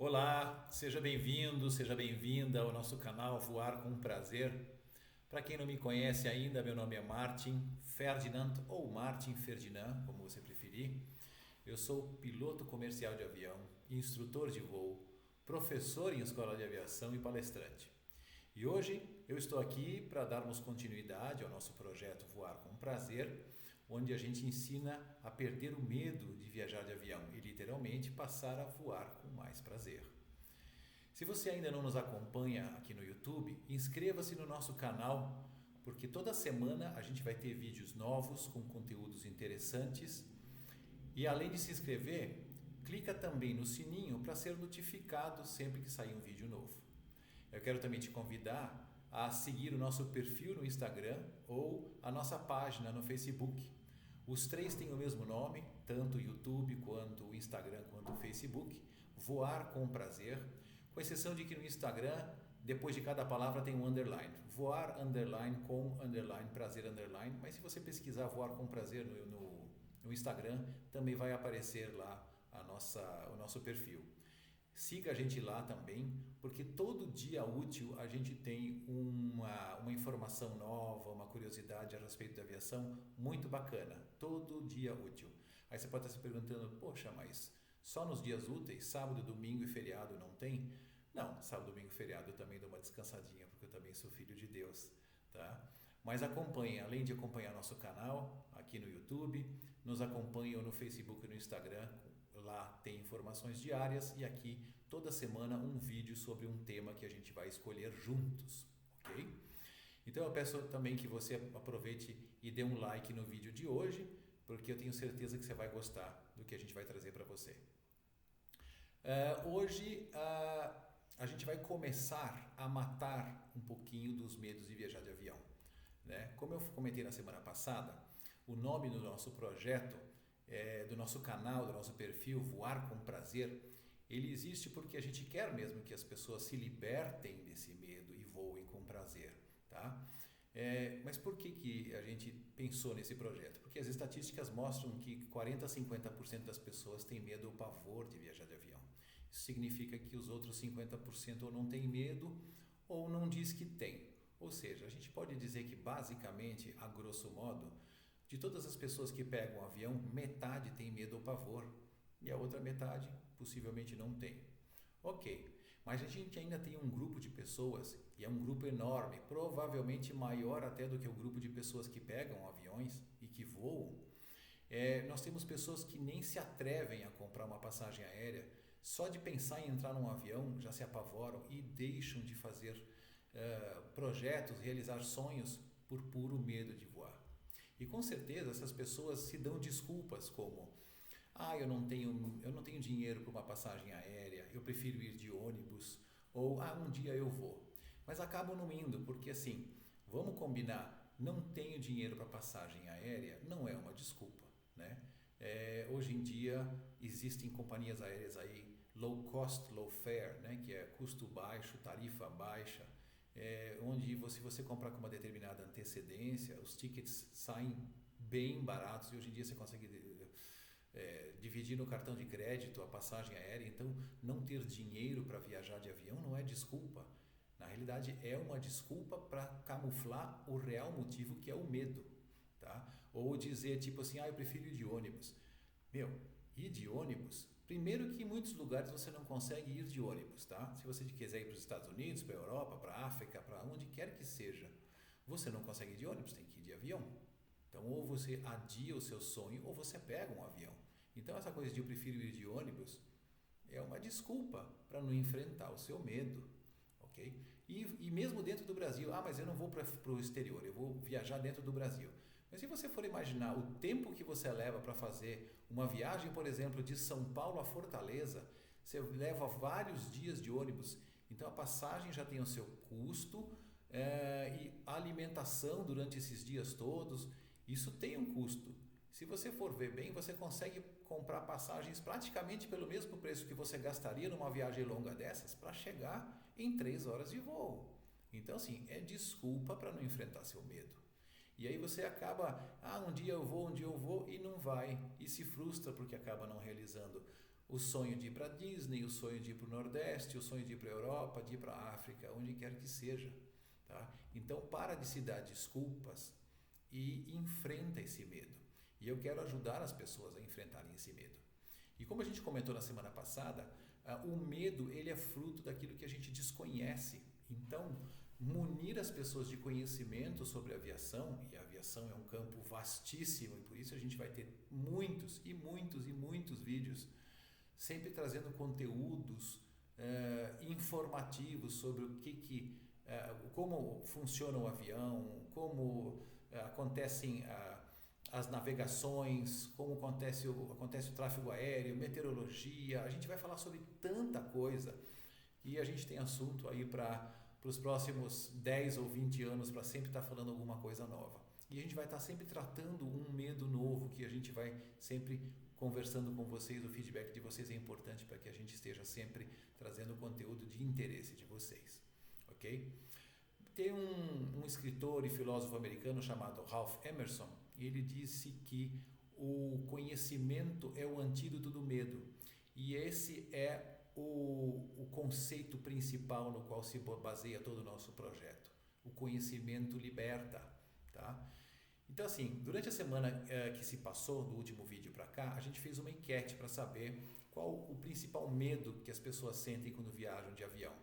Olá, seja bem-vindo, seja bem-vinda ao nosso canal Voar com Prazer. Para quem não me conhece ainda, meu nome é Martin Ferdinand ou Martin Ferdinand, como você preferir. Eu sou piloto comercial de avião, instrutor de voo, professor em escola de aviação e palestrante. E hoje eu estou aqui para darmos continuidade ao nosso projeto Voar com Prazer, onde a gente ensina a perder o medo de viajar de avião e literalmente passar a voar com mais prazer. Se você ainda não nos acompanha aqui no YouTube, inscreva-se no nosso canal, porque toda semana a gente vai ter vídeos novos com conteúdos interessantes. E além de se inscrever, clica também no sininho para ser notificado sempre que sair um vídeo novo. Eu quero também te convidar a seguir o nosso perfil no Instagram ou a nossa página no Facebook. Os três têm o mesmo nome, tanto o YouTube quanto o Instagram quanto o Facebook, Voar com Prazer, com exceção de que no Instagram, depois de cada palavra tem um underline, voar underline com underline, prazer underline, mas se você pesquisar Voar com Prazer no Instagram, também vai aparecer lá o nosso perfil. Siga a gente lá também, porque todo dia útil a gente tem uma informação nova, uma curiosidade a respeito da aviação muito bacana. Todo dia útil. Aí você pode estar se perguntando, poxa, mas só nos dias úteis, sábado, domingo e feriado não tem? Não, sábado, domingo e feriado eu também dou uma descansadinha, porque eu também sou filho de Deus, tá? Mas acompanhe, além de acompanhar nosso canal aqui no YouTube, nos acompanhem no Facebook e no Instagram. Lá tem informações diárias e aqui toda semana um vídeo sobre um tema que a gente vai escolher juntos, ok? Então eu peço também que você aproveite e dê um like no vídeo de hoje, porque eu tenho certeza que você vai gostar do que a gente vai trazer para você. Hoje a gente vai começar a matar um pouquinho dos medos de viajar de avião, né? Como eu comentei na semana passada, o nome do nosso projeto, do nosso canal, do nosso perfil Voar com Prazer, ele existe porque a gente quer mesmo que as pessoas se libertem desse medo e voem com prazer, tá? Mas por que a gente pensou nesse projeto? Porque as estatísticas mostram que 40 a 50% das pessoas têm medo ou pavor de viajar de avião. Isso significa que os outros 50% ou não têm medo ou não diz que tem. Ou seja, a gente pode dizer que basicamente, a grosso modo, de todas as pessoas que pegam um avião, metade tem medo ou pavor e a outra metade possivelmente não tem. Ok, mas a gente ainda tem um grupo de pessoas, e é um grupo enorme, provavelmente maior até do que o grupo de pessoas que pegam aviões e que voam. Nós temos pessoas que nem se atrevem a comprar uma passagem aérea, só de pensar em entrar num avião já se apavoram e deixam de fazer projetos, realizar sonhos por puro medo de voar. E com certeza essas pessoas se dão desculpas como eu não tenho dinheiro para uma passagem aérea, eu prefiro ir de ônibus, ou um dia eu vou. Mas acabam não indo, porque assim, vamos combinar, não tenho dinheiro para passagem aérea não é uma desculpa, né? Hoje em dia existem companhias aéreas aí low cost, low fare, né? Que é custo baixo, tarifa baixa, onde se você comprar com uma determinada antecedência, os tickets saem bem baratos e hoje em dia você consegue dividir no cartão de crédito a passagem aérea. Então não ter dinheiro para viajar de avião não é desculpa, na realidade é uma desculpa para camuflar o real motivo, que é o medo, tá? Ou dizer tipo assim, eu prefiro ir de ônibus. Ir de ônibus, primeiro que em muitos lugares você não consegue ir de ônibus, tá? Se você quiser ir para os Estados Unidos, para a Europa, para a África, para onde quer que seja, você não consegue ir de ônibus, tem que ir de avião. Então ou você adia o seu sonho ou você pega um avião. Então essa coisa de eu prefiro ir de ônibus é uma desculpa para não enfrentar o seu medo, ok? E mesmo dentro do Brasil, mas eu não vou para o exterior, eu vou viajar dentro do Brasil. Mas se você for imaginar o tempo que você leva para fazer uma viagem, por exemplo, de São Paulo a Fortaleza, você leva vários dias de ônibus, então a passagem já tem o seu custo, e a alimentação durante esses dias todos, isso tem um custo. Se você for ver bem, você consegue comprar passagens praticamente pelo mesmo preço que você gastaria numa viagem longa dessas para chegar em 3 horas de voo. Então, assim, é desculpa para não enfrentar seu medo. E aí você acaba, um dia eu vou e não vai, e se frustra porque acaba não realizando o sonho de ir para Disney, o sonho de ir para o Nordeste, o sonho de ir para a Europa, de ir para a África, onde quer que seja. Tá? Então, para de se dar desculpas e enfrenta esse medo. E eu quero ajudar as pessoas a enfrentarem esse medo. E como a gente comentou na semana passada, o medo ele é fruto daquilo que a gente desconhece. Então, munir as pessoas de conhecimento sobre a aviação, e a aviação é um campo vastíssimo, e por isso a gente vai ter muitos e muitos e muitos vídeos, sempre trazendo conteúdos informativos sobre como funciona o avião, como acontecem as navegações, como acontece o tráfego aéreo, meteorologia. A gente vai falar sobre tanta coisa e a gente tem assunto aí para os próximos 10 ou 20 anos para sempre estar falando alguma coisa nova. E a gente vai estar sempre tratando um medo novo que a gente vai sempre conversando com vocês. O feedback de vocês é importante para que a gente esteja sempre trazendo conteúdo de interesse de vocês, ok? Tem um escritor e filósofo americano chamado Ralph Emerson, e ele disse que o conhecimento é o antídoto do medo, e esse é o conceito principal no qual se baseia todo o nosso projeto. O conhecimento liberta, tá? Então, assim, durante a semana que se passou, do último vídeo para cá, a gente fez uma enquete para saber qual o principal medo que as pessoas sentem quando viajam de avião.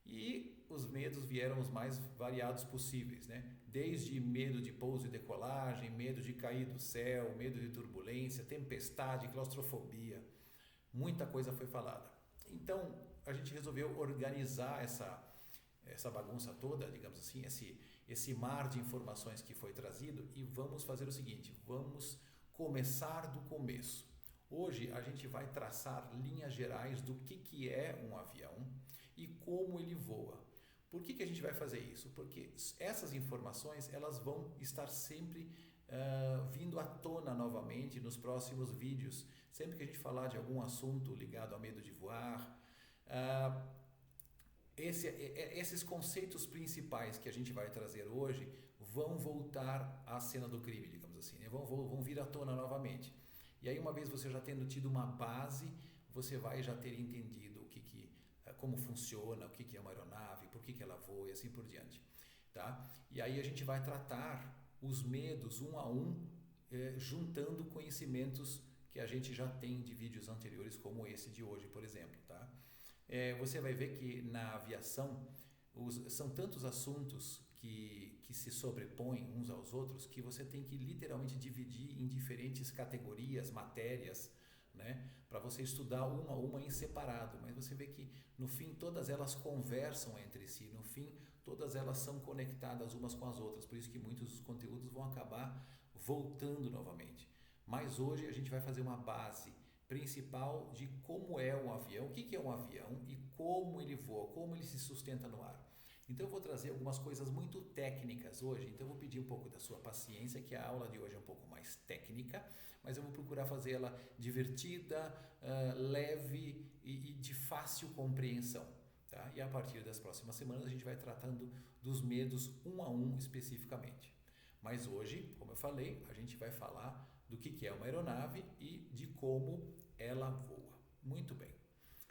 E os medos vieram os mais variados possíveis, né? Desde medo de pouso e decolagem, medo de cair do céu, medo de turbulência, tempestade, claustrofobia. Muita coisa foi falada. Então, a gente resolveu organizar essa bagunça toda, digamos assim, esse mar de informações que foi trazido, e vamos fazer o seguinte, vamos começar do começo. Hoje a gente vai traçar linhas gerais do que é um avião e como ele voa. Por que a gente vai fazer isso? Porque essas informações elas vão estar sempre vindo à tona novamente nos próximos vídeos. Sempre que a gente falar de algum assunto ligado ao medo de voar, esses conceitos principais que a gente vai trazer hoje vão voltar à cena do crime, digamos assim, né? Vão vir à tona novamente. E aí, uma vez você já tendo tido uma base, você vai já ter entendido como funciona, o que é uma aeronave, por que ela voa e assim por diante. Tá? E aí a gente vai tratar os medos um a um, juntando conhecimentos que a gente já tem de vídeos anteriores, como esse de hoje, por exemplo. Tá? Você vai ver que na aviação são tantos assuntos que se sobrepõem uns aos outros que você tem que literalmente dividir em diferentes categorias, matérias, né, para você estudar uma a uma em separado, mas você vê que no fim todas elas conversam entre si, no fim todas elas são conectadas umas com as outras, por isso que muitos dos conteúdos vão acabar voltando novamente. Mas hoje a gente vai fazer uma base principal de como é um avião, o que é um avião e como ele voa, como ele se sustenta no ar. Então eu vou trazer algumas coisas muito técnicas hoje, então eu vou pedir um pouco da sua paciência, que a aula de hoje é um pouco mais técnica, mas eu vou procurar fazer ela divertida, leve e de fácil compreensão. Tá? E a partir das próximas semanas a gente vai tratando dos medos um a um especificamente. Mas hoje, como eu falei, a gente vai falar do que é uma aeronave e de como ela voa. Muito bem.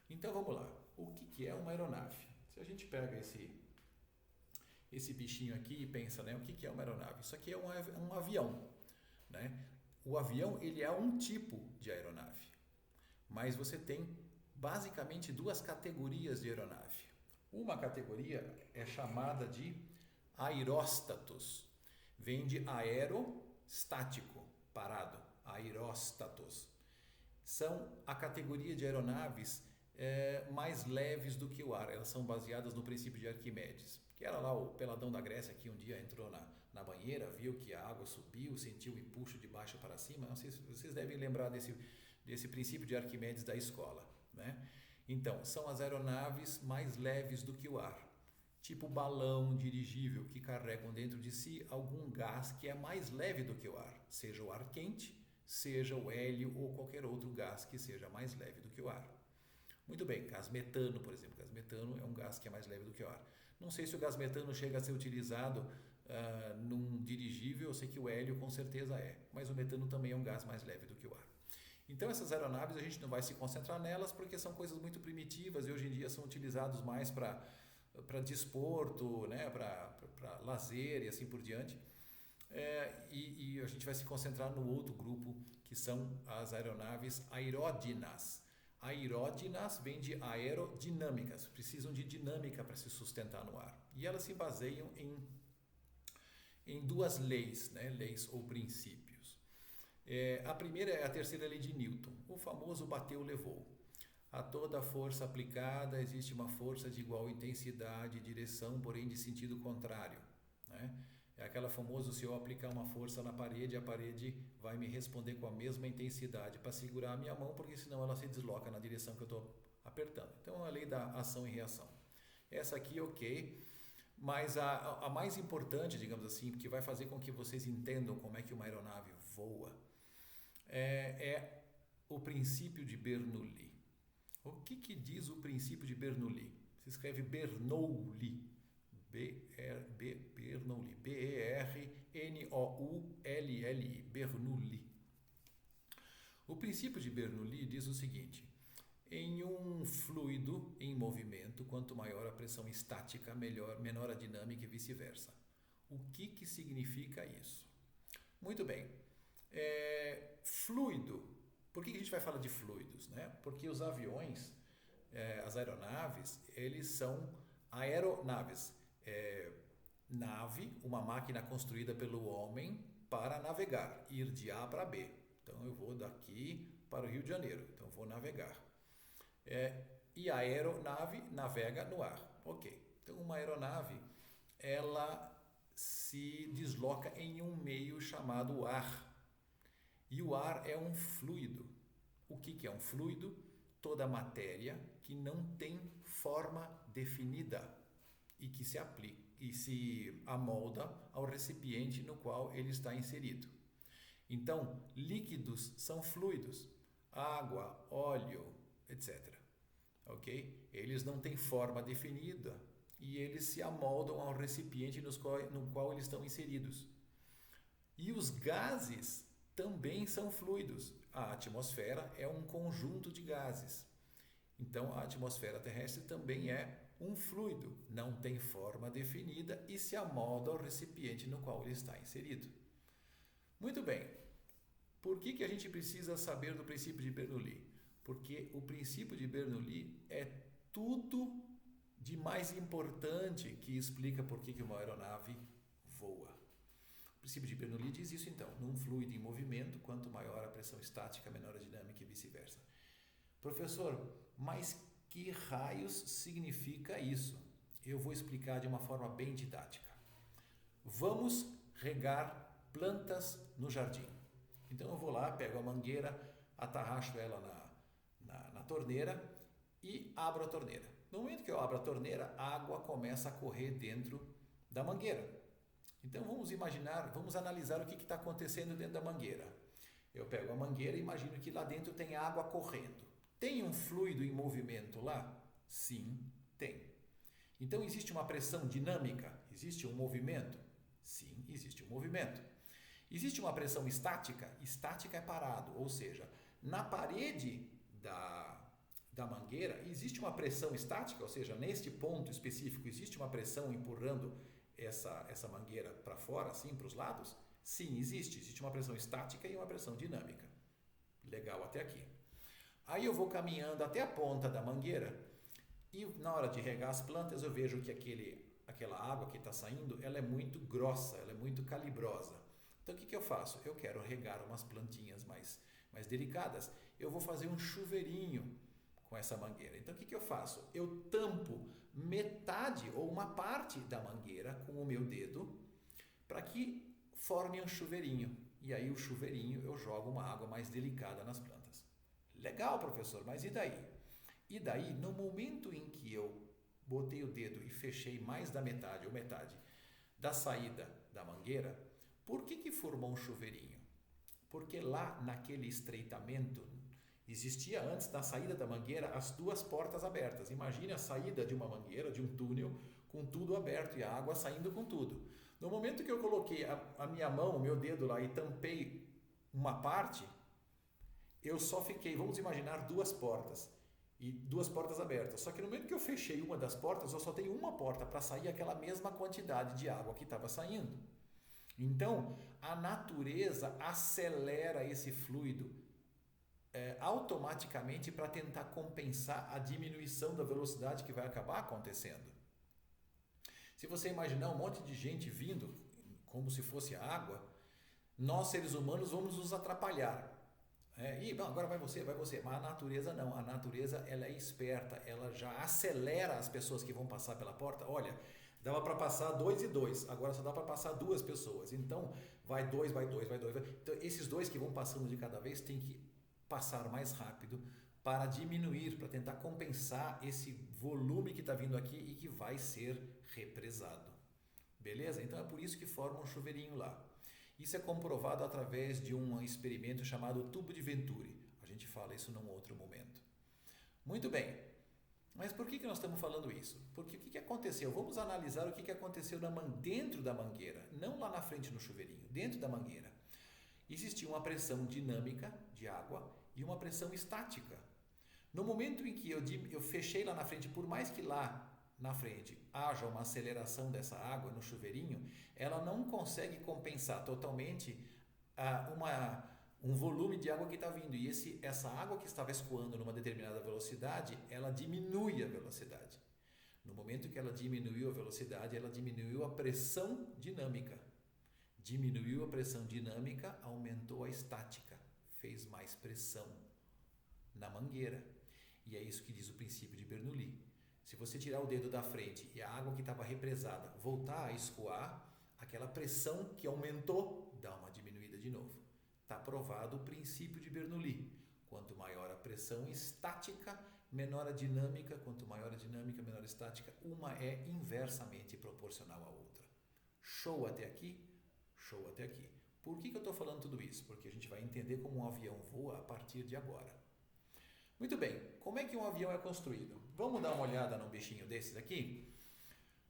Então vamos lá. O que é uma aeronave? Se a gente pega esse bichinho aqui e pensa, né, o que é uma aeronave? Isso aqui é um avião, né? O avião ele é um tipo de aeronave, mas você tem basicamente duas categorias de aeronave. Uma categoria é chamada de aeróstatos, vem de aerostático, parado, aeróstatos. São a categoria de aeronaves mais leves do que o ar, elas são baseadas no princípio de Arquimedes, que era lá o peladão da Grécia que um dia entrou na banheira, viu que a água subiu, sentiu o empuxo de baixo para cima. Não sei se vocês devem lembrar desse princípio de Arquimedes da escola, né? Então, são as aeronaves mais leves do que o ar, tipo balão dirigível, que carregam dentro de si algum gás que é mais leve do que o ar, seja o ar quente, seja o hélio ou qualquer outro gás que seja mais leve do que o ar. Muito bem, gás metano, por exemplo. Gás metano é um gás que é mais leve do que o ar. Não sei se o gás metano chega a ser utilizado num dirigível, eu sei que o hélio com certeza é, mas o metano também é um gás mais leve do que o ar. Então essas aeronaves a gente não vai se concentrar nelas porque são coisas muito primitivas e hoje em dia são utilizados mais para desporto, né? para lazer e assim por diante. E a gente vai se concentrar no outro grupo, que são as aeronaves aeródinas. Aeródinas vem de aerodinâmicas, precisam de dinâmica para se sustentar no ar. E elas se baseiam em duas leis, né? Leis ou princípios. A primeira é a terceira lei de Newton, o famoso bateu, levou. A toda força aplicada existe uma força de igual intensidade e direção, porém de sentido contrário, né? É aquela famosa, se eu aplicar uma força na parede, a parede vai me responder com a mesma intensidade para segurar a minha mão, porque senão ela se desloca na direção que eu estou apertando. Então, é a lei da ação e reação. Essa aqui, ok, mas a mais importante, digamos assim, que vai fazer com que vocês entendam como é que uma aeronave voa, é o princípio de Bernoulli. O que diz o princípio de Bernoulli? Se escreve Bernoulli. Bernoulli, B-E-R-N-O-U-L-L-I, Bernoulli. O princípio de Bernoulli diz o seguinte: em um fluido em movimento, quanto maior a pressão estática, menor a dinâmica e vice-versa. O que significa isso? Muito bem. Fluido. Por que a gente vai falar de fluidos, né? Porque os aviões, as aeronaves, eles são aeronaves. Nave, uma máquina construída pelo homem para navegar, ir de A para B. Então eu vou daqui para o Rio de Janeiro, então eu vou navegar. E a aeronave navega no ar. Ok. Então uma aeronave, ela se desloca em um meio chamado ar. E o ar é um fluido. O que é um fluido? Toda matéria que não tem forma definida e que se aplica e se amolda ao recipiente no qual ele está inserido. Então, líquidos são fluidos, água, óleo, etc. Ok? Eles não têm forma definida e eles se amoldam ao recipiente no qual eles estão inseridos. E os gases também são fluidos. A atmosfera é um conjunto de gases. Então, a atmosfera terrestre também é um fluido, não tem forma definida e se amolda ao recipiente no qual ele está inserido. Muito bem. Por que a gente precisa saber do princípio de Bernoulli? Porque o princípio de Bernoulli é tudo de mais importante que explica por que uma aeronave voa. O princípio de Bernoulli diz isso então: num fluido em movimento, quanto maior a pressão estática, menor a dinâmica e vice-versa. Professor, mas que raios significa isso? Eu vou explicar de uma forma bem didática. Vamos regar plantas no jardim. Então eu vou lá, pego a mangueira, atarracho ela na torneira e abro a torneira. No momento que eu abro a torneira, a água começa a correr dentro da mangueira. Então vamos analisar o que está acontecendo dentro da mangueira. Eu pego a mangueira e imagino que lá dentro tem água correndo. Tem um fluido em movimento lá? Sim, tem. Então existe uma pressão dinâmica? Existe um movimento? Sim, existe um movimento. Existe uma pressão estática? Estática é parado, ou seja, na parede da mangueira existe uma pressão estática, ou seja, neste ponto específico existe uma pressão empurrando essa mangueira para fora, assim, para os lados? Sim, existe uma pressão estática e uma pressão dinâmica. Legal até aqui. Aí eu vou caminhando até a ponta da mangueira e na hora de regar as plantas eu vejo que aquela água que está saindo, ela é muito grossa, ela é muito calibrosa. Então o que eu faço? Eu quero regar umas plantinhas mais delicadas. Eu vou fazer um chuveirinho com essa mangueira. Então o que eu faço? Eu tampo metade ou uma parte da mangueira com o meu dedo para que forme um chuveirinho. E aí o chuveirinho eu jogo uma água mais delicada nas plantas. Legal, professor, mas e daí? E daí, no momento em que eu botei o dedo e fechei mais da metade ou metade da saída da mangueira, por que formou um chuveirinho? Porque lá naquele estreitamento existia antes da saída da mangueira as duas portas abertas. Imagine a saída de uma mangueira, de um túnel, com tudo aberto e a água saindo com tudo. No momento que eu coloquei a minha mão, o meu dedo lá e tampei uma parte, eu só fiquei, vamos imaginar duas portas, e duas portas abertas. Só que no momento que eu fechei uma das portas, eu só tenho uma porta para sair aquela mesma quantidade de água que estava saindo. Então, a natureza acelera esse fluido automaticamente para tentar compensar a diminuição da velocidade que vai acabar acontecendo. Se você imaginar um monte de gente vindo como se fosse água, nós seres humanos vamos nos atrapalhar. Não, agora vai você. Mas a natureza não. A natureza ela é esperta, ela já acelera as pessoas que vão passar pela porta. Olha, dava para passar 2 e 2, agora só dá para passar 2 pessoas. Então, vai 2. Então, esses 2 que vão passando de cada vez tem que passar mais rápido para diminuir, para tentar compensar esse volume que está vindo aqui e que vai ser represado. Beleza? Então, é por isso que forma um chuveirinho lá. Isso é comprovado através de um experimento chamado tubo de Venturi. A gente fala isso num outro momento. Muito bem, mas por que nós estamos falando isso? Porque o que aconteceu? Vamos analisar o que aconteceu dentro da mangueira, não lá na frente no chuveirinho, dentro da mangueira. Existia uma pressão dinâmica de água e uma pressão estática. No momento em que eu fechei lá na frente, por mais que lá na frente haja uma aceleração dessa água no chuveirinho, ela não consegue compensar totalmente um volume de água que está vindo. E essa água que estava escoando numa determinada velocidade, ela diminui a velocidade. No momento que ela diminuiu a velocidade, ela diminuiu a pressão dinâmica. Diminuiu a pressão dinâmica, aumentou a estática, fez mais pressão na mangueira. E é isso que diz o princípio de Bernoulli. Se você tirar o dedo da frente e a água que estava represada voltar a escoar, aquela pressão que aumentou dá uma diminuída de novo. Está provado o princípio de Bernoulli. Quanto maior a pressão estática, menor a dinâmica. Quanto maior a dinâmica, menor a estática. Uma é inversamente proporcional à outra. Show até aqui? Show até aqui. Por que eu estou falando tudo isso? Porque a gente vai entender como um avião voa a partir de agora. Muito bem, como é que um avião é construído? Vamos dar uma olhada num bichinho desses aqui?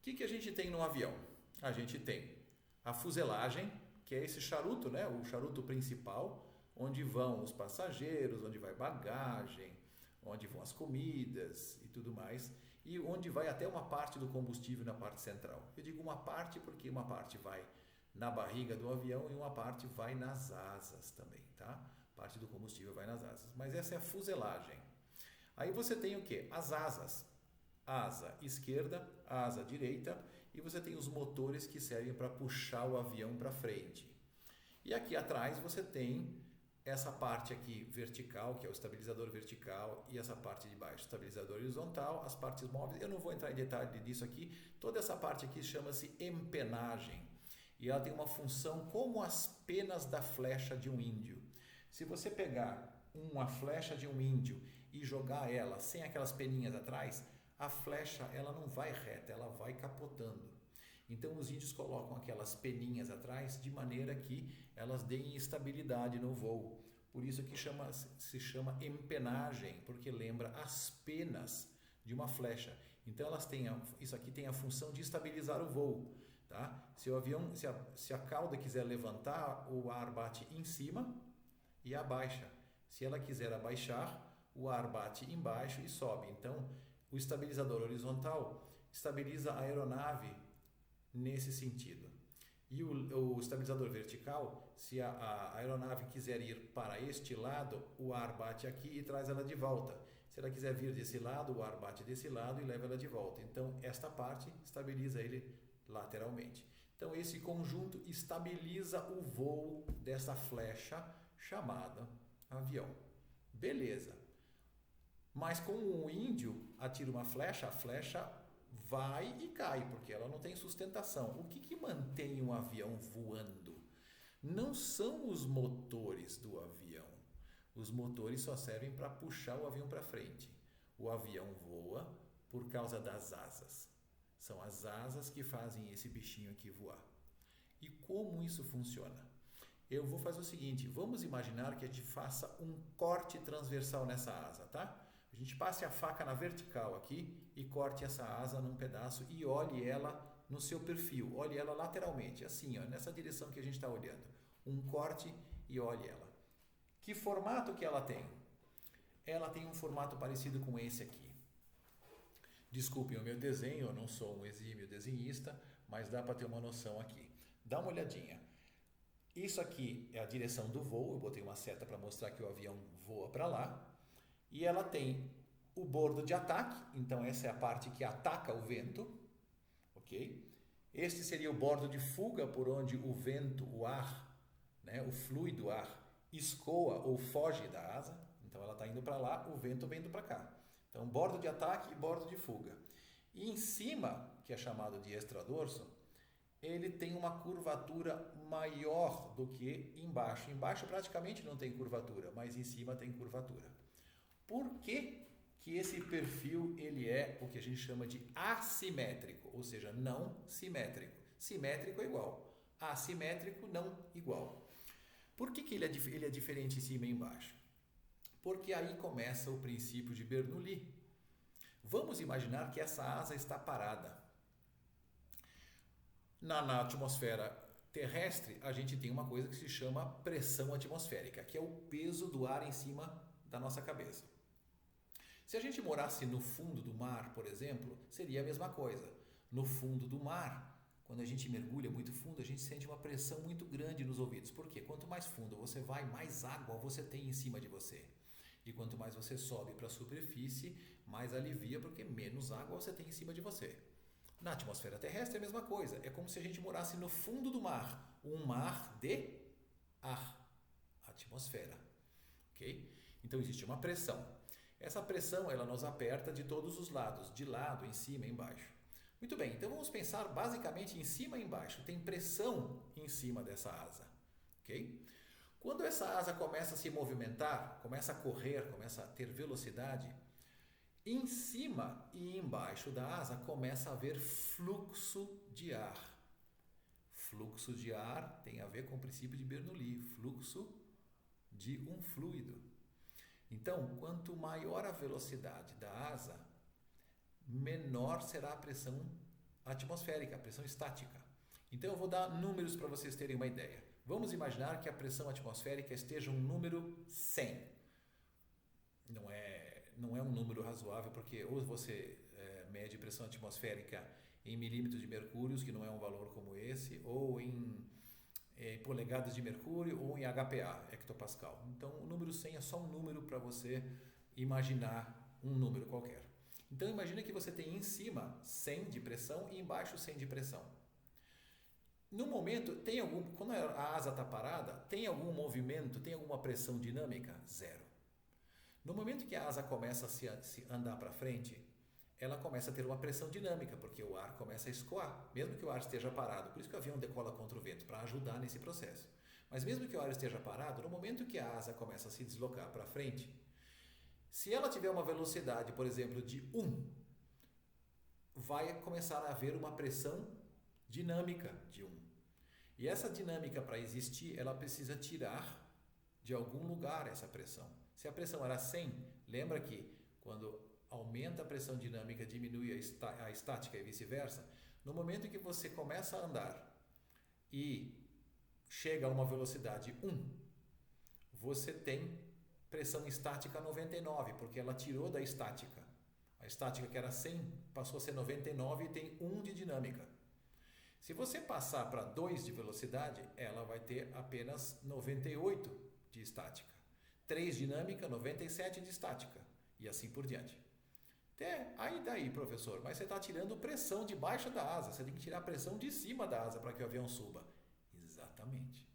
O que a gente tem no avião? A gente tem a fuselagem, que é esse charuto, né? O charuto principal, onde vão os passageiros, onde vai bagagem, onde vão as comidas e tudo mais, e onde vai até uma parte do combustível na parte central. Eu digo uma parte porque uma parte vai na barriga do avião e uma parte vai nas asas também, tá? Parte do combustível vai nas asas. Mas essa é a fuselagem. Aí você tem o quê? As asas. Asa esquerda, asa direita, e você tem os motores que servem para puxar o avião para frente. E aqui atrás você tem essa parte aqui vertical, que é o estabilizador vertical, e essa parte de baixo, estabilizador horizontal, as partes móveis. Eu não vou entrar em detalhe disso aqui. Toda essa parte aqui chama-se empenagem. E ela tem uma função como as penas da flecha de um índio. Se você pegar uma flecha de um índio e jogar ela sem aquelas peninhas atrás, a flecha ela não vai reta, ela vai capotando. Então os índios colocam aquelas peninhas atrás de maneira que elas deem estabilidade no voo. Por isso que se chama empenagem, porque lembra as penas de uma flecha. Então isso aqui tem a função de estabilizar o voo. Tá? Se a cauda quiser levantar, o ar bate em cima e abaixa. Se ela quiser abaixar, o ar bate embaixo e sobe. Então, o estabilizador horizontal estabiliza a aeronave nesse sentido. E o estabilizador vertical, se a aeronave quiser ir para este lado, o ar bate aqui e traz ela de volta. Se ela quiser vir desse lado, o ar bate desse lado e leva ela de volta. Então, esta parte estabiliza ele lateralmente. Então, esse conjunto estabiliza o voo dessa flecha chamada avião. Beleza. Mas como o índio atira uma flecha, a flecha vai e cai, porque ela não tem sustentação. O que mantém um avião voando? Não são os motores do avião. Os motores só servem para puxar o avião para frente. O avião voa por causa das asas. São as asas que fazem esse bichinho aqui voar. E como isso funciona? Eu vou fazer o seguinte, vamos imaginar que a gente faça um corte transversal nessa asa, tá? A gente passe a faca na vertical aqui e corte essa asa num pedaço e olhe ela no seu perfil, olhe ela lateralmente, assim, ó, nessa direção que a gente está olhando. Um corte e olhe ela. Que formato que ela tem? Ela tem um formato parecido com esse aqui. Desculpem o meu desenho, eu não sou um exímio desenhista, mas dá para ter uma noção aqui. Dá uma olhadinha. Isso aqui é a direção do voo, eu botei uma seta para mostrar que o avião voa para lá. E ela tem o bordo de ataque, então essa é a parte que ataca o vento, ok? Este seria o bordo de fuga, por onde o vento, o ar, né, o fluido ar, escoa ou foge da asa. Então ela está indo para lá, o vento vem indo para cá. Então, bordo de ataque e bordo de fuga. E em cima, que é chamado de extradorso, ele tem uma curvatura maior do que embaixo. Embaixo praticamente não tem curvatura, mas em cima tem curvatura. Por que que esse perfil ele é o que a gente chama de assimétrico, ou seja, não simétrico? Simétrico é igual, assimétrico não igual. Por que que ele é diferente em cima e embaixo? Porque aí começa o princípio de Bernoulli. Vamos imaginar que essa asa está parada. Na atmosfera terrestre, a gente tem uma coisa que se chama pressão atmosférica, que é o peso do ar em cima da nossa cabeça. Se a gente morasse no fundo do mar, por exemplo, seria a mesma coisa. No fundo do mar, quando a gente mergulha muito fundo, a gente sente uma pressão muito grande nos ouvidos. Por quê? Quanto mais fundo você vai, mais água você tem em cima de você. E quanto mais você sobe para a superfície, mais alivia, porque menos água você tem em cima de você. Na atmosfera terrestre é a mesma coisa. É como se a gente morasse no fundo do mar. Um mar de ar. Atmosfera. Ok? Então existe uma pressão. Essa pressão ela nos aperta de todos os lados. De lado, em cima e embaixo. Muito bem, então vamos pensar basicamente em cima e embaixo. Tem pressão em cima dessa asa. Ok? Quando essa asa começa a se movimentar, começa a correr, começa a ter velocidade, em cima e embaixo da asa começa a haver fluxo de ar. Fluxo de ar tem a ver com o princípio de Bernoulli, fluxo de um fluido. Então, quanto maior a velocidade da asa, menor será a pressão atmosférica, a pressão estática. Então, eu vou dar números para vocês terem uma ideia. Vamos imaginar que a pressão atmosférica esteja um número 100. Não é um número razoável, porque ou você mede pressão atmosférica em milímetros de mercúrio, que não é um valor como esse, ou em polegadas de mercúrio, ou em HPA, hectopascal. Então, o número 100 é só um número para você imaginar um número qualquer. Então, imagina que você tem em cima 100 de pressão e embaixo 100 de pressão. No momento, quando a asa está parada, tem algum movimento, tem alguma pressão dinâmica? Zero. No momento que a asa começa a se andar para frente, ela começa a ter uma pressão dinâmica, porque o ar começa a escoar, mesmo que o ar esteja parado. Por isso que o avião decola contra o vento, para ajudar nesse processo. Mas mesmo que o ar esteja parado, no momento que a asa começa a se deslocar para frente, se ela tiver uma velocidade, por exemplo, de 1, vai começar a haver uma pressão dinâmica de 1. E essa dinâmica, para existir, ela precisa tirar de algum lugar essa pressão. Se a pressão era 100, lembra que quando aumenta a pressão dinâmica, diminui a estática e vice-versa? No momento em que você começa a andar e chega a uma velocidade 1, você tem pressão estática 99, porque ela tirou da estática. A estática que era 100 passou a ser 99 e tem 1 de dinâmica. Se você passar para 2 de velocidade, ela vai ter apenas 98 de estática. 3 dinâmica, 97 de estática. E assim por diante. Aí daí, professor, mas você está tirando pressão de baixo da asa. Você tem que tirar a pressão de cima da asa para que o avião suba. Exatamente.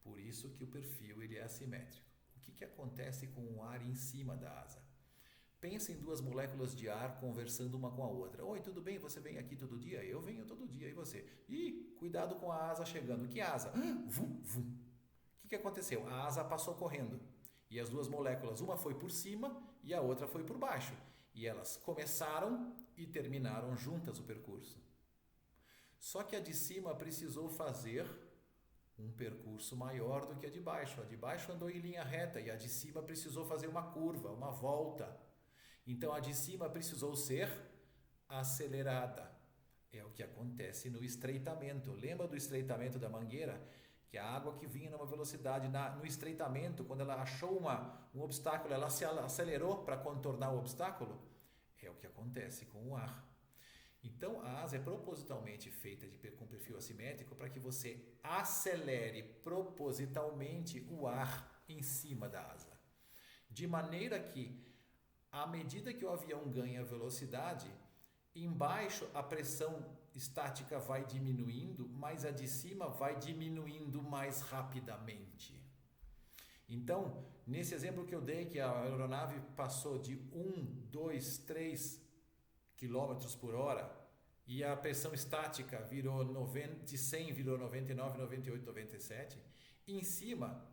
Por isso que o perfil ele é assimétrico. O que acontece com o ar em cima da asa? Pensa em 2 moléculas de ar conversando uma com a outra. Oi, tudo bem? Você vem aqui todo dia? Eu venho todo dia. E você? Ih, cuidado com a asa chegando. Que asa? Vum, vum. O que aconteceu? A asa passou correndo. E as 2 moléculas, uma foi por cima e a outra foi por baixo. E elas começaram e terminaram juntas o percurso. Só que a de cima precisou fazer um percurso maior do que a de baixo. A de baixo andou em linha reta e a de cima precisou fazer uma curva, uma volta. Então, a de cima precisou ser acelerada. É o que acontece no estreitamento. Lembra do estreitamento da mangueira? que a água que vinha numa velocidade no estreitamento, quando ela achou um obstáculo, ela se acelerou para contornar o obstáculo. É o que acontece com o ar. Então, a asa é propositalmente feita com perfil assimétrico para que você acelere propositalmente o ar em cima da asa. De maneira que, à medida que o avião ganha velocidade, embaixo a pressão estática vai diminuindo, mas a de cima vai diminuindo mais rapidamente. Então, nesse exemplo que eu dei, que a aeronave passou de 1, 2, 3 km por hora e a pressão estática virou de 100 virou 99, 98, 97, em cima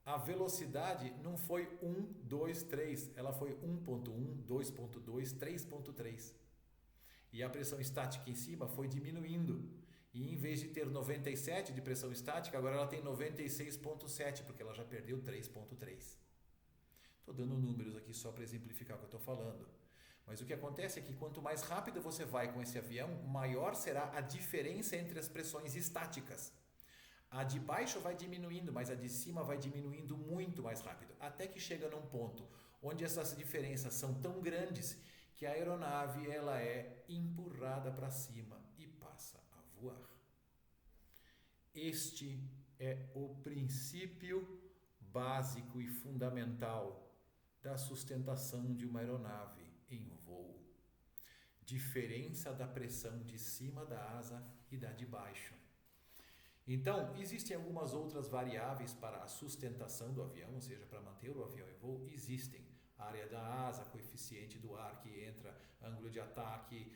a velocidade não foi 1, 2, 3, ela foi 1.1, 2.2, 3.3. E a pressão estática em cima foi diminuindo. E em vez de ter 97 de pressão estática, agora ela tem 96.7, porque ela já perdeu 3.3. Estou dando números aqui só para exemplificar o que eu estou falando. Mas o que acontece é que quanto mais rápido você vai com esse avião, maior será a diferença entre as pressões estáticas. A de baixo vai diminuindo, mas a de cima vai diminuindo muito mais rápido, até que chega num ponto onde essas diferenças são tão grandes que a aeronave ela é empurrada para cima e passa a voar. Este é o princípio básico e fundamental da sustentação de uma aeronave em voo. Diferença da pressão de cima da asa e da de baixo. Então, existem algumas outras variáveis para a sustentação do avião, ou seja, para manter o avião em voo, existem. Área da asa, coeficiente do ar que entra, ângulo de ataque,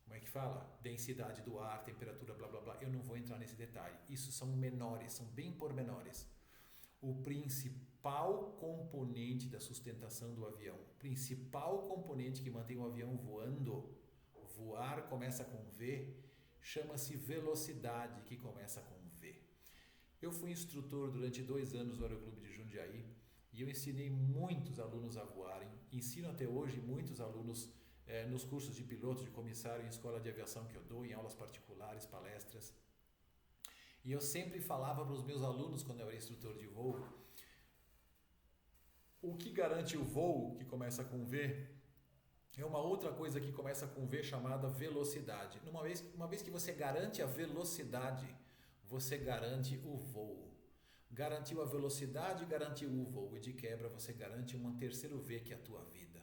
como é que fala? Densidade do ar, temperatura, blá blá blá. Eu não vou entrar nesse detalhe. Isso são menores, são bem pormenores. O principal componente da sustentação do avião, o principal componente que mantém o avião voando, voar começa com V, chama-se velocidade, que começa com V. Eu fui instrutor durante 2 anos no Aeroclube de Jundiaí e eu ensinei muitos alunos a voarem. Ensino até hoje muitos alunos nos cursos de piloto, de comissário, em escola de aviação que eu dou, em aulas particulares, palestras. E eu sempre falava para os meus alunos, quando eu era instrutor de voo, o que garante o voo, que começa com V, é uma outra coisa que começa com V chamada velocidade. Uma vez que você garante a velocidade, você garante o voo. Garantiu a velocidade, garantiu o voo. E de quebra você garante um terceiro V, que é a tua vida.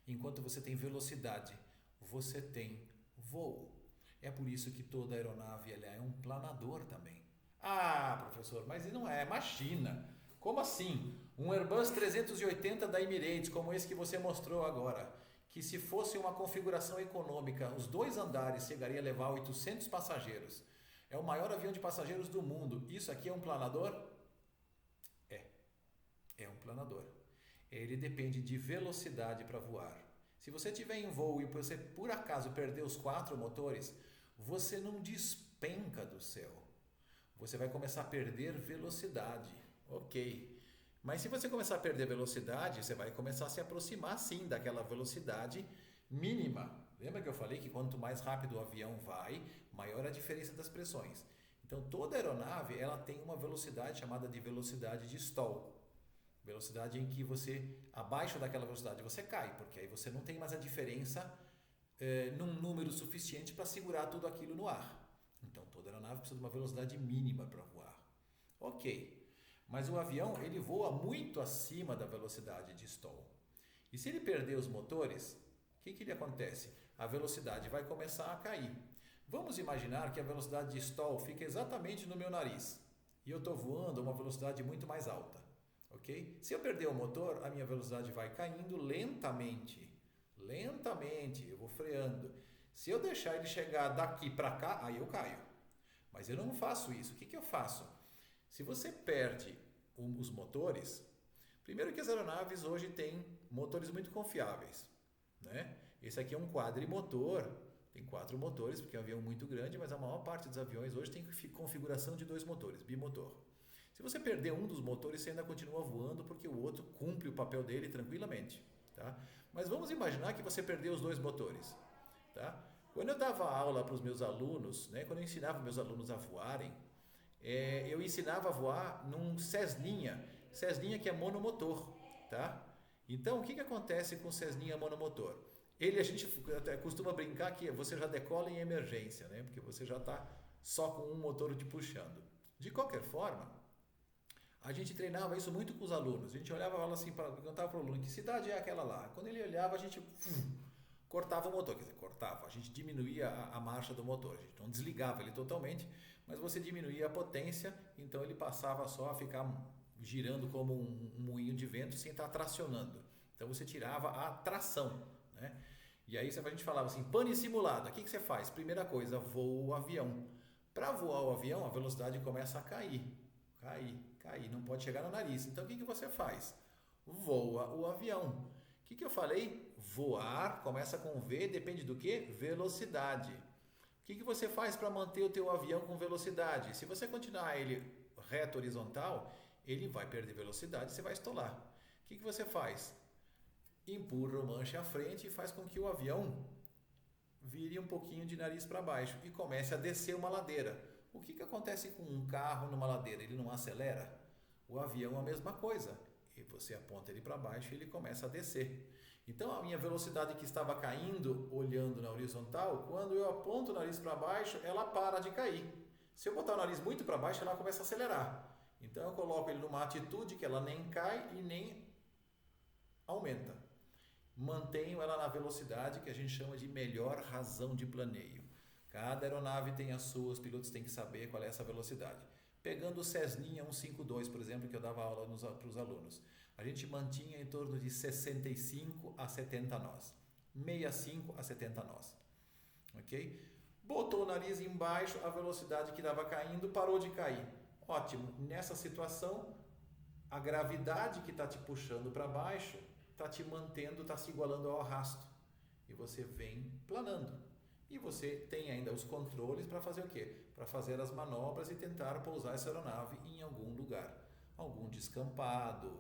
Enquanto você tem velocidade, você tem voo. É por isso que toda aeronave ela é um planador também. Ah, professor, mas não é, imagina. Como assim? Um Airbus 380 da Emirates, como esse que você mostrou agora, que se fosse uma configuração econômica, os 2 andares chegaria a levar 800 passageiros. É o maior avião de passageiros do mundo. Isso aqui é um planador? É um planador. Ele depende de velocidade para voar. Se você estiver em voo e você por acaso perder os 4 motores, você não despenca do céu. Você vai começar a perder velocidade. Ok. Mas se você começar a perder velocidade, você vai começar a se aproximar sim daquela velocidade mínima. Lembra que eu falei que quanto mais rápido o avião vai, maior a diferença das pressões. Então toda aeronave ela tem uma velocidade chamada de velocidade de stall. Velocidade em que você, abaixo daquela velocidade, você cai, porque aí você não tem mais a diferença num número suficiente para segurar tudo aquilo no ar. Então toda aeronave precisa de uma velocidade mínima para voar. Ok. Mas o avião ele voa muito acima da velocidade de stall. E se ele perder os motores, o que lhe acontece? A velocidade vai começar a cair. Vamos imaginar que a velocidade de stall fica exatamente no meu nariz. E eu estou voando a uma velocidade muito mais alta. Ok? Se eu perder o motor, a minha velocidade vai caindo lentamente. Lentamente, eu vou freando. Se eu deixar ele chegar daqui para cá, aí eu caio. Mas eu não faço isso. O que eu faço? Se você perde os motores, primeiro que as aeronaves hoje têm motores muito confiáveis, né? Esse aqui é um quadrimotor, tem 4 motores, porque é um avião muito grande, mas a maior parte dos aviões hoje tem configuração de 2 motores, bimotor. Se você perder um dos motores, você ainda continua voando, porque o outro cumpre o papel dele tranquilamente, tá? Mas vamos imaginar que você perdeu os 2 motores, tá? Quando eu dava aula para os meus alunos, né, quando eu ensinava meus alunos a voarem, eu ensinava a voar num Cessninha que é monomotor, tá? Então, o que acontece com o Cessninha monomotor? A gente até costuma brincar que você já decola em emergência, né? Porque você já está só com um motor te puxando. De qualquer forma, a gente treinava isso muito com os alunos. A gente olhava assim, perguntava para o aluno que cidade é aquela lá. Quando ele olhava, a gente cortava o motor, quer dizer, cortava, a gente diminuía a marcha do motor, a gente não desligava ele totalmente, mas você diminuía a potência, então ele passava só a ficar girando como um moinho de vento sem estar tracionando. Então você tirava a tração, né? E aí a gente falava assim, pane simulada, o que você faz? Primeira coisa, voa o avião. Para voar o avião, a velocidade começa a cair, não pode chegar no nariz. Então o que você faz? Voa o avião. O que eu falei? Voar, começa com V, depende do que? Velocidade. O que você faz para manter o teu avião com velocidade? Se você continuar ele reto, horizontal, ele vai perder velocidade e você vai estolar. O que você faz? Empurra o manche à frente e faz com que o avião vire um pouquinho de nariz para baixo e comece a descer uma ladeira. O que acontece com um carro numa ladeira? Ele não acelera? O avião é a mesma coisa. E você aponta ele para baixo e ele começa a descer. Então a minha velocidade que estava caindo, olhando na horizontal, quando eu aponto o nariz para baixo, ela para de cair. Se eu botar o nariz muito para baixo, ela começa a acelerar. Então eu coloco ele numa atitude que ela nem cai e nem aumenta. Mantenho ela na velocidade que a gente chama de melhor razão de planeio. Cada aeronave tem as suas, os pilotos têm que saber qual é essa velocidade. Pegando o Cessninha 152, por exemplo, que eu dava aula para os alunos, a gente mantinha em torno de 65 a 70 nós, 65 a 70 nós, ok? Botou o nariz embaixo, a velocidade que estava caindo parou de cair. Ótimo, nessa situação, a gravidade que está te puxando para baixo está te mantendo, está se igualando ao arrasto. E você vem planando. E você tem ainda os controles para fazer o quê? Para fazer as manobras e tentar pousar essa aeronave em algum lugar. Algum descampado.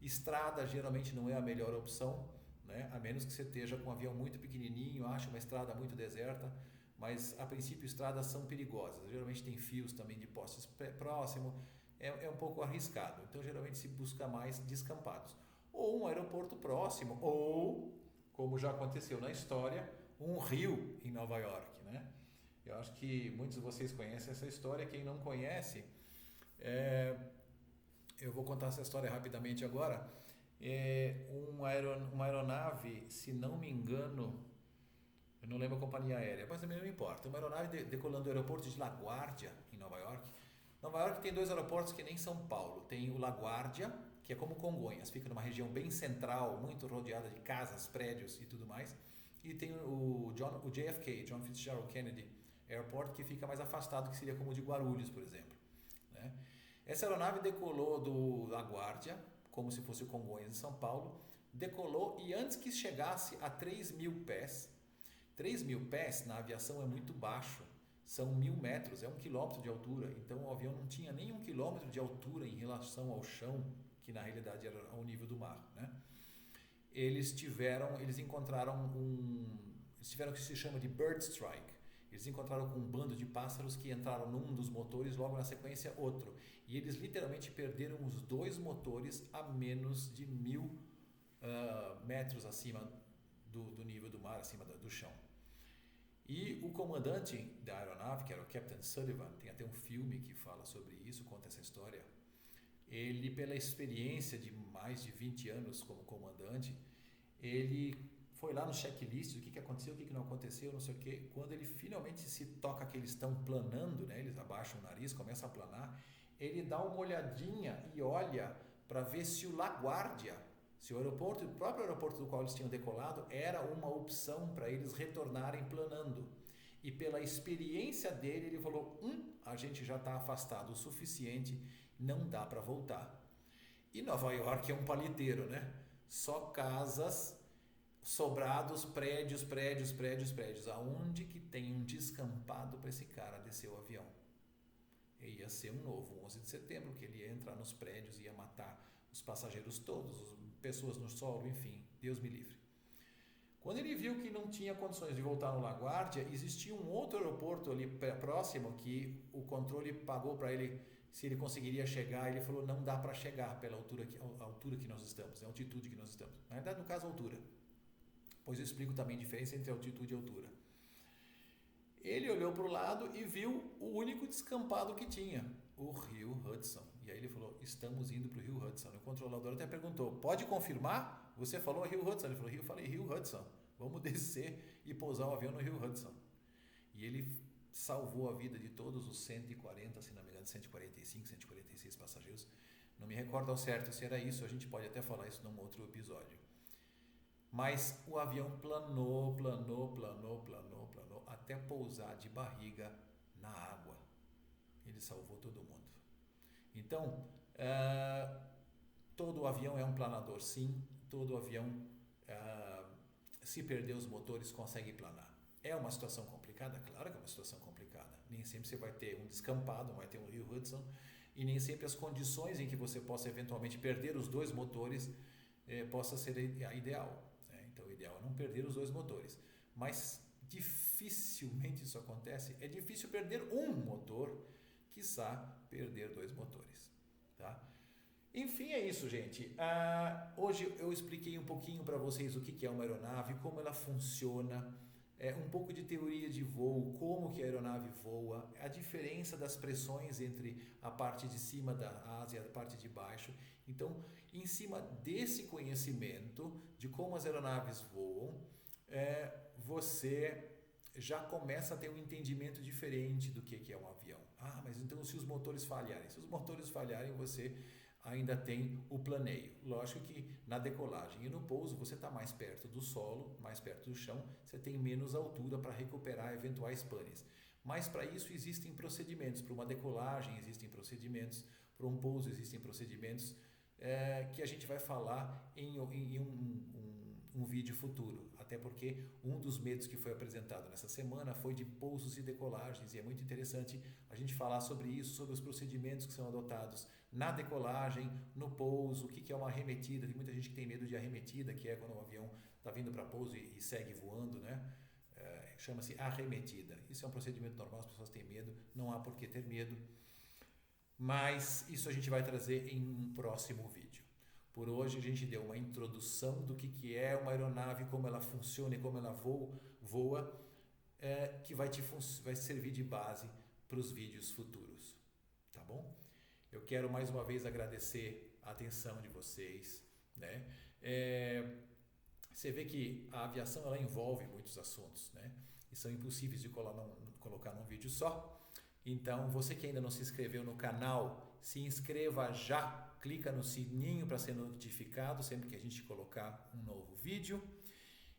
Estrada geralmente não é a melhor opção, né? A menos que você esteja com um avião muito pequenininho, ache uma estrada muito deserta, mas a princípio estradas são perigosas. Geralmente tem fios também de postes próximo, é um pouco arriscado. Então geralmente se busca mais descampados. Ou um aeroporto próximo, ou, como já aconteceu na história, um rio em Nova York, né? Eu acho que muitos de vocês conhecem essa história. Quem não conhece, eu vou contar essa história rapidamente agora. Uma aeronave, se não me engano, eu não lembro a companhia aérea, mas também não importa. Uma aeronave decolando do aeroporto de LaGuardia, em Nova York. Nova York tem dois aeroportos que nem São Paulo. Tem o LaGuardia, que é como Congonhas, fica numa região bem central, muito rodeada de casas, prédios e tudo mais. E tem o JFK, John Fitzgerald Kennedy Airport, que fica mais afastado, que seria como o de Guarulhos, por exemplo, né? Essa aeronave decolou do LaGuardia, como se fosse o Congonhas de São Paulo, decolou e antes que chegasse a 3.000 pés, 3.000 pés na aviação é muito baixo, são 1.000 metros, é 1 quilômetro de altura, então o avião não tinha nem 1 quilômetro de altura em relação ao chão, que na realidade era ao nível do mar, né? Eles tiveram o que se chama de bird strike. Eles encontraram com um bando de pássaros que entraram num dos motores, logo na sequência outro. E eles literalmente perderam os dois motores a menos de 1.000 metros acima do nível do mar, acima do chão. E o comandante da aeronave, que era o Captain Sullivan, tem até um filme que fala sobre isso, conta essa história. Ele, pela experiência de mais de 20 anos como comandante, ele foi lá no checklist do que aconteceu, o que não aconteceu, não sei o quê. Quando ele finalmente se toca que eles estão planando, né? Eles abaixam o nariz, começam a planar, ele dá uma olhadinha e olha para ver se o LaGuardia, se o próprio aeroporto do qual eles tinham decolado, era uma opção para eles retornarem planando. E pela experiência dele, ele falou, a gente já está afastado o suficiente, não dá para voltar. E Nova York é um paliteiro, né? Só casas, sobrados, prédios. Aonde que tem um descampado para esse cara descer o avião? E ia ser um novo 11 de setembro, que ele ia entrar nos prédios e ia matar os passageiros todos, pessoas no solo, enfim, Deus me livre. Quando ele viu que não tinha condições de voltar no LaGuardia, existia um outro aeroporto ali próximo que o controle pagou para ele se ele conseguiria chegar. Ele falou, não dá para chegar pela altura que nós estamos, a altitude que nós estamos. Na verdade, no caso, altura. Pois eu explico também a diferença entre altitude e altura. Ele olhou para o lado e viu o único descampado que tinha, o rio Hudson. E aí ele falou, estamos indo para o rio Hudson. O controlador até perguntou, pode confirmar? Você falou rio Hudson. Ele falou, eu falei rio Hudson. Vamos descer e pousar o avião no rio Hudson. E ele salvou a vida de todos os 140, se não me engano, 145, 146 passageiros. Não me recordo ao certo se era isso, a gente pode até falar isso num outro episódio. Mas o avião planou, até pousar de barriga na água. Ele salvou todo mundo. Então, todo avião é um planador, sim. Todo avião, se perder os motores, consegue planar. É uma situação complicada? Claro que é uma situação complicada. Nem sempre você vai ter um descampado, vai ter um rio Hudson, e nem sempre as condições em que você possa eventualmente perder os dois motores possa ser a ideal. Então, o ideal é não perder os dois motores. Mas dificilmente isso acontece. É difícil perder um motor, quiçá perder dois motores. Tá? Enfim, é isso, gente. Hoje eu expliquei um pouquinho para vocês o que é uma aeronave, como ela funciona, um pouco de teoria de voo, como que a aeronave voa, a diferença das pressões entre a parte de cima da asa e a parte de baixo. Então, em cima desse conhecimento de como as aeronaves voam, você já começa a ter um entendimento diferente do que é um avião. Mas então se os motores falharem? Se os motores falharem, você ainda tem o planeio. Lógico que na decolagem e no pouso você está mais perto do solo, mais perto do chão, você tem menos altura para recuperar eventuais panes. Mas para isso existem procedimentos. Para uma decolagem existem procedimentos, para um pouso existem procedimentos que a gente vai falar em um vídeo futuro. Até porque um dos medos que foi apresentado nessa semana foi de pousos e decolagens, e é muito interessante a gente falar sobre isso, sobre os procedimentos que são adotados na decolagem, no pouso, o que é uma arremetida. Tem muita gente que tem medo de arremetida, que é quando o avião está vindo para pouso e segue voando, né? Chama-se arremetida. Isso é um procedimento normal, as pessoas têm medo, não há por que ter medo, mas isso a gente vai trazer em um próximo vídeo. Por hoje a gente deu uma introdução do que é uma aeronave, como ela funciona e como ela voa, que vai servir de base para os vídeos futuros, tá bom? Eu quero mais uma vez agradecer a atenção de vocês, né? Você vê que a aviação ela envolve muitos assuntos, né? E são impossíveis de colocar num vídeo só. Então, você que ainda não se inscreveu no canal, se inscreva já. Clica no sininho para ser notificado sempre que a gente colocar um novo vídeo.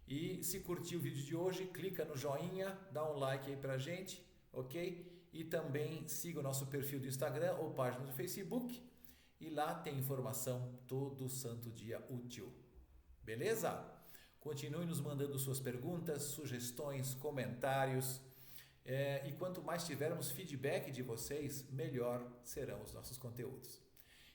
E se curtiu o vídeo de hoje, clica no joinha, dá um like aí pra gente, ok? E também siga o nosso perfil do Instagram ou página do Facebook. E lá tem informação todo santo dia útil. Beleza? Continue nos mandando suas perguntas, sugestões, comentários. E quanto mais tivermos feedback de vocês, melhor serão os nossos conteúdos.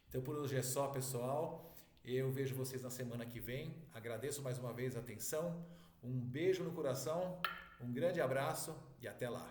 Então, por hoje é só, pessoal. Eu vejo vocês na semana que vem. Agradeço mais uma vez a atenção. Um beijo no coração, um grande abraço e até lá.